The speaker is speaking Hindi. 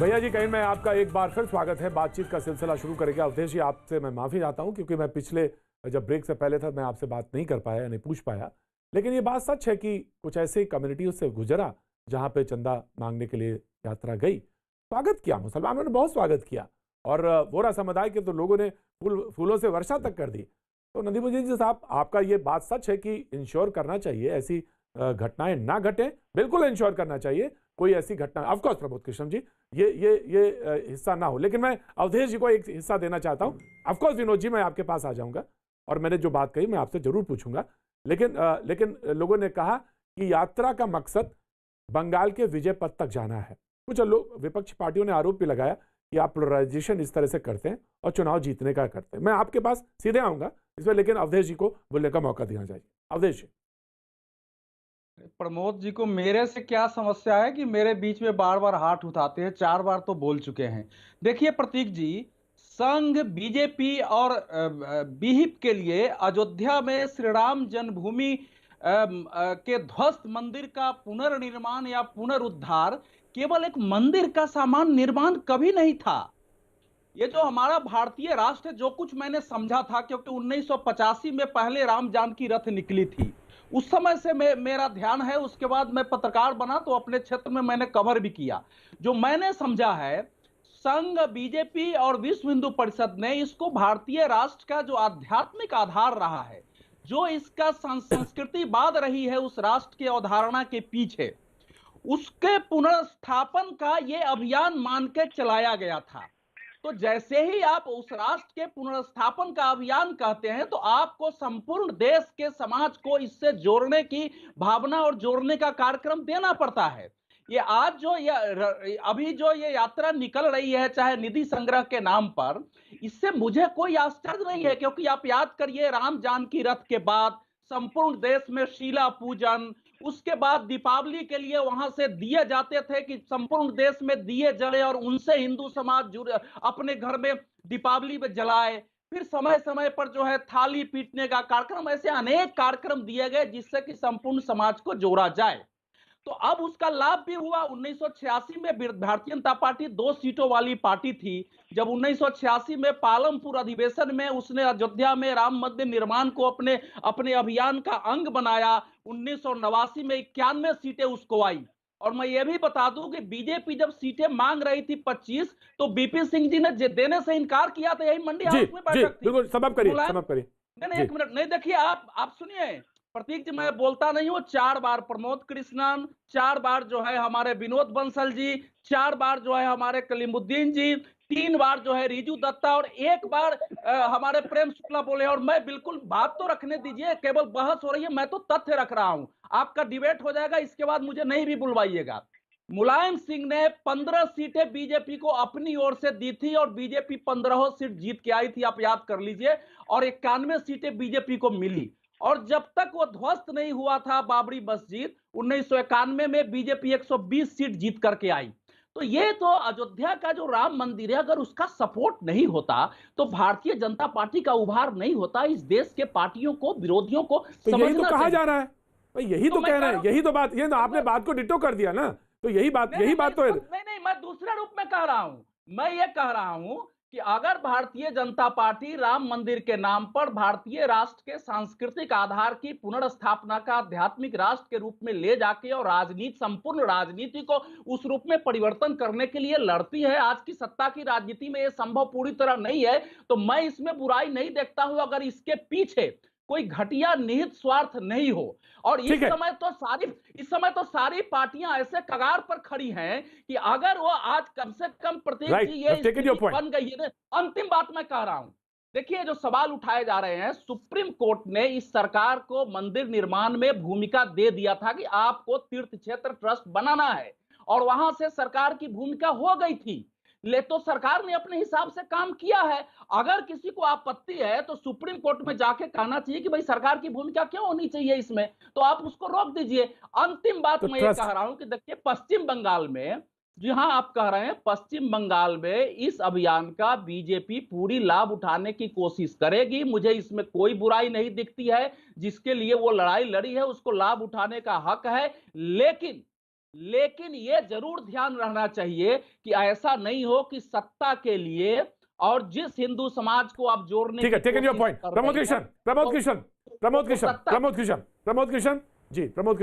भैया जी, कहीं मैं आपका एक बार फिर स्वागत है। बातचीत का सिलसिला शुरू करेंगे। अवधेश जी, आपसे मैं माफ़ी चाहता हूं क्योंकि मैं पिछले जब ब्रेक से पहले था मैं आपसे बात नहीं कर पाया, नहीं पूछ पाया। लेकिन ये बात सच है कि कुछ ऐसे कम्युनिटियों से गुजरा जहां पे चंदा मांगने के लिए यात्रा गई। स्वागत किया, मुसलमानों ने बहुत स्वागत किया और वोरा समुदाय के तो लोगों ने फूलों से वर्षा तक कर दी। तो नदीमुद्दीन जी साहब, आपका ये बात सच है कि इंश्योर करना चाहिए ऐसी घटनाएं ना घटें, बिल्कुल इंश्योर करना चाहिए कोई ऐसी घटना। ऑफकोर्स प्रमोद कृष्ण जी, ये हिस्सा ना हो। लेकिन मैं अवधेश जी को एक हिस्सा देना चाहता हूं। ऑफकोर्स विनोद जी, मैं आपके पास आ जाऊंगा और मैंने जो बात कही मैं आपसे जरूर पूछूंगा। लेकिन लोगों ने कहा कि यात्रा का मकसद बंगाल के विजय पथ तक जाना है। कुछ लोग, विपक्षी पार्टियों ने आरोप भी लगाया कि आप पोलराइजेशन इस तरह से करते हैं और चुनाव जीतने का करते हैं। मैं आपके पास सीधे आऊंगा इसमें, लेकिन अवधेश जी को बोलने का मौका देना चाहिए। अवधेश जी। प्रमोद जी को मेरे से क्या समस्या है कि मेरे बीच में बार बार हाथ उठाते हैं। 4 बार तो बोल चुके हैं। देखिए प्रतीक जी, संघ बीजेपी और विहिप के लिए अयोध्या में श्री राम जन्मभूमि के ध्वस्त मंदिर का पुनर्निर्माण या पुनरुद्धार केवल एक मंदिर का सामान्य निर्माण कभी नहीं था। ये जो हमारा भारतीय राष्ट्र है, जो कुछ मैंने समझा था, क्योंकि 1985 में पहले राम जानकी रथ निकली थी, उस समय से मेरा ध्यान है। उसके बाद मैं पत्रकार बना तो अपने क्षेत्र में मैंने कवर भी किया। जो मैंने समझा है, संघ बीजेपी और विश्व हिंदू परिषद ने इसको भारतीय राष्ट्र का जो आध्यात्मिक आधार रहा है, जो इसका संस्कृतिवाद रही है उस राष्ट्र की अवधारणा के पीछे, उसके पुनर्स्थापन का ये अभियान मान के चलाया गया था। तो जैसे ही आप उस राष्ट्र के पुनर्स्थापन का अभियान कहते हैं, तो आपको संपूर्ण देश के समाज को इससे जोड़ने की भावना और जोड़ने का कार्यक्रम देना पड़ता है। ये आज जो ये अभी जो ये यात्रा निकल रही है, चाहे निधि संग्रह के नाम पर, इससे मुझे कोई आश्चर्य नहीं है, क्योंकि आप याद करिए, राम जानकी रथ के बाद संपूर्ण देश में शीला पूजन, उसके बाद दीपावली के लिए वहां से दिए जाते थे कि संपूर्ण देश में दिए जले और उनसे हिंदू समाज जुड़े, अपने घर में दीपावली में जलाए। फिर समय समय पर जो है थाली पीटने का कार्यक्रम, ऐसे अनेक कार्यक्रम दिए गए जिससे कि संपूर्ण समाज को जोड़ा जाए। तो अब उसका लाभ भी हुआ। 1986 में भारतीय जनता पार्टी 2 सीटों वाली पार्टी थी। जब 1986 में पालमपुर अधिवेशन में उसने अयोध्या में राम मंदिर निर्माण को अपने अपने अभियान का अंग बनाया, 1989 में 91 सीटें उसको आई। और मैं ये भी बता दूं कि बीजेपी जब सीटें मांग रही थी 25, तो बीपी सिंह जी ने देने से इनकार किया था। यही मंडी हाउस में बैठक थी। बिल्कुल, समाप्त करिए, समाप्त करिए। नहीं, एक मिनट, नहीं, देखिए, आप सुनिए प्रतीक जी, मैं बोलता नहीं हूँ। 4 बार प्रमोद कृष्णन, 4 बार जो है हमारे विनोद बंसल जी, 4 बार जो है हमारे कलीमुद्दीन जी, 3 बार जो है रिजू दत्ता, और 1 बार हमारे प्रेम शुक्ला बोले। और मैं बिल्कुल, बात तो रखने दीजिए, केवल बहस हो रही है, मैं तो तथ्य रख रहा हूं। आपका डिबेट हो जाएगा, इसके बाद मुझे नहीं भी बुलवाइएगा। मुलायम सिंह ने 15 सीटें बीजेपी को अपनी ओर से दी थी और बीजेपी 15 सीट जीत के आई थी, आप याद कर लीजिए। और 91 सीटें बीजेपी को मिली। और जब तक वो ध्वस्त नहीं हुआ था बाबरी मस्जिद 1991 में, बीजेपी 120 सीट जीत करके आई। तो ये तो अयोध्या का जो राम मंदिर है, अगर उसका सपोर्ट नहीं होता तो भारतीय जनता पार्टी का उभार नहीं होता। इस देश के पार्टियों को, विरोधियों को तो यही तो समझना कहा चाहिए। जा रहा है भाई, यही तो कह रहे हैं, यही तो बात, ये तो आपने बात को डिटो कर दिया ना। तो यही बात तो नहीं, मैं दूसरे रूप में कह रहा हूं। मैं ये कह रहा हूं कि अगर भारतीय जनता पार्टी राम मंदिर के नाम पर भारतीय राष्ट्र के सांस्कृतिक आधार की पुनर्स्थापना का आध्यात्मिक राष्ट्र के रूप में ले जाके और राजनीति, संपूर्ण राजनीति को उस रूप में परिवर्तन करने के लिए लड़ती है, आज की सत्ता की राजनीति में यह संभव पूरी तरह नहीं है, तो मैं इसमें बुराई नहीं देखता हूं, अगर इसके पीछे कोई घटिया निहित स्वार्थ नहीं हो। और इस समय तो सारी पार्टियां ऐसे कगार पर खड़ी हैं कि अगर वो आज कम से कम, प्रतीक जी, ये स्थिति बन गई है। अंतिम बात मैं कह रहा हूं, देखिए, जो सवाल उठाए जा रहे हैं, सुप्रीम कोर्ट ने इस सरकार को मंदिर निर्माण में भूमिका दे दिया था कि आपको तीर्थ क्षेत्र ट्रस्ट बनाना है, और वहां से सरकार की भूमिका हो गई थी। ले तो सरकार ने अपने हिसाब से काम किया है। अगर किसी को आपत्ति है तो सुप्रीम कोर्ट में जाके कहना चाहिए कि भाई सरकार की भूमिका क्यों होनी चाहिए इसमें, तो आप उसको रोक दीजिए। अंतिम बात मैं ये कह रहा हूं कि देखिए, पश्चिम बंगाल में, जी हाँ, आप कह रहे हैं, पश्चिम बंगाल में इस अभियान का बीजेपी पूरी लाभ उठाने की कोशिश करेगी। मुझे इसमें कोई बुराई नहीं दिखती है। जिसके लिए वो लड़ाई लड़ी है उसको लाभ उठाने का हक है। लेकिन लेकिन ये जरूर ध्यान रहना चाहिए कि ऐसा नहीं हो कि सत्ता के लिए और जिस हिंदू समाज को आप जोड़ने ठीक है, की टेकन योर कोशिश पॉइंट। कर प्रमोद रहे कृष्ण, हैं, प्रमोद कृष्ण, प्रमोद तो कृष्ण, सत्ता प्रमोद कृष्ण, प्रमोद कृष्ण जी, प्रमोद